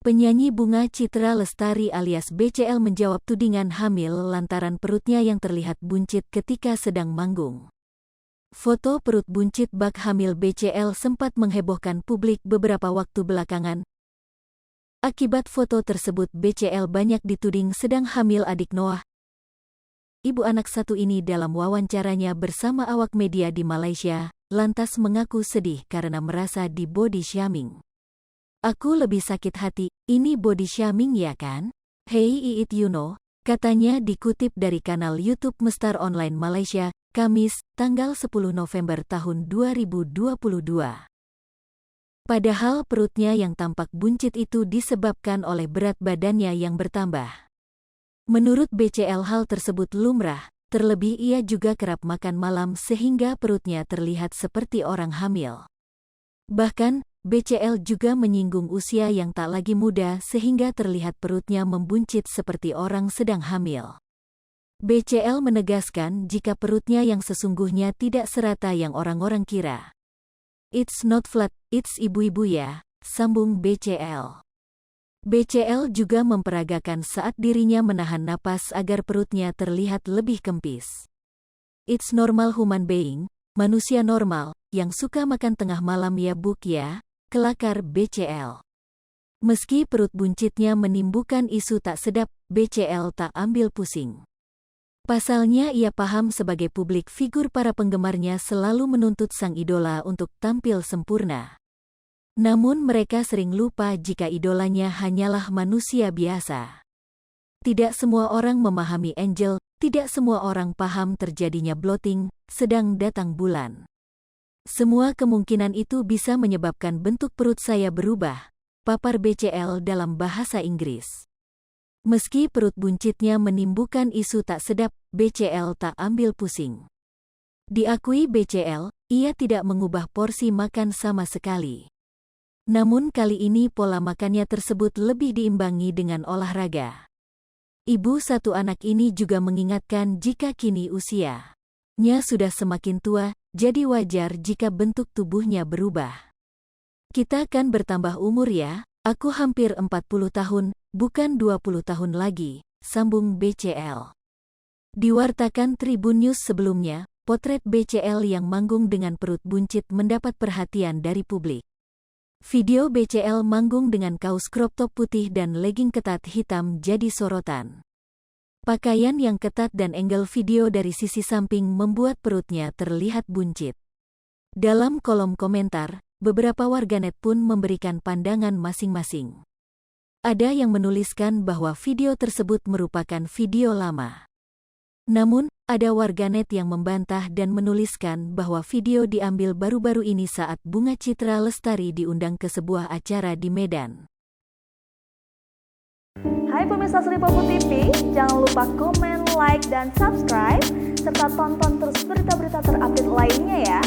Penyanyi Bunga Citra Lestari alias BCL menjawab tudingan hamil lantaran perutnya yang terlihat buncit ketika sedang manggung. Foto perut buncit bak hamil BCL sempat menghebohkan publik beberapa waktu belakangan. Akibat foto tersebut BCL banyak dituding sedang hamil adik Noah. Ibu anak satu ini dalam wawancaranya bersama awak media di Malaysia, lantas mengaku sedih karena merasa di body shaming. "Aku lebih sakit hati, ini body shaming ya kan? Hey it you know," katanya dikutip dari kanal YouTube Mestar Online Malaysia, Kamis, tanggal 10 November tahun 2022. Padahal perutnya yang tampak buncit itu disebabkan oleh berat badannya yang bertambah. Menurut BCL hal tersebut lumrah, terlebih ia juga kerap makan malam sehingga perutnya terlihat seperti orang hamil. Bahkan, BCL juga menyinggung usia yang tak lagi muda sehingga terlihat perutnya membuncit seperti orang sedang hamil. BCL menegaskan jika perutnya yang sesungguhnya tidak serata yang orang-orang kira. "It's not flat, it's ibu-ibu ya," sambung BCL. BCL juga memperagakan saat dirinya menahan napas agar perutnya terlihat lebih kempis. "It's normal human being, manusia normal, yang suka makan tengah malam ya buk ya," kelakar BCL. Meski perut buncitnya menimbulkan isu tak sedap, BCL tak ambil pusing. Pasalnya ia paham sebagai publik figur para penggemarnya selalu menuntut sang idola untuk tampil sempurna. Namun mereka sering lupa jika idolanya hanyalah manusia biasa. Tidak semua orang memahami Angel, tidak semua orang paham terjadinya bloating, sedang datang bulan. "Semua kemungkinan itu bisa menyebabkan bentuk perut saya berubah," papar BCL dalam bahasa Inggris. Meski perut buncitnya menimbulkan isu tak sedap, BCL tak ambil pusing. Diakui BCL, ia tidak mengubah porsi makan sama sekali. Namun kali ini pola makannya tersebut lebih diimbangi dengan olahraga. Ibu satu anak ini juga mengingatkan jika kini usianya sudah semakin tua, jadi wajar jika bentuk tubuhnya berubah. "Kita kan bertambah umur ya, aku hampir 40 tahun, bukan 20 tahun lagi," sambung BCL. Diwartakan Tribun News sebelumnya, potret BCL yang manggung dengan perut buncit mendapat perhatian dari publik. Video BCL manggung dengan kaos crop top putih dan legging ketat hitam jadi sorotan. Pakaian yang ketat dan angle video dari sisi samping membuat perutnya terlihat buncit. Dalam kolom komentar, beberapa warganet pun memberikan pandangan masing-masing. Ada yang menuliskan bahwa video tersebut merupakan video lama. Namun, ada warganet yang membantah dan menuliskan bahwa video diambil baru-baru ini saat Bunga Citra Lestari diundang ke sebuah acara di Medan. Hai pemirsa Selipopo TV, jangan lupa komen, like, dan subscribe, serta tonton terus berita-berita terupdate lainnya ya.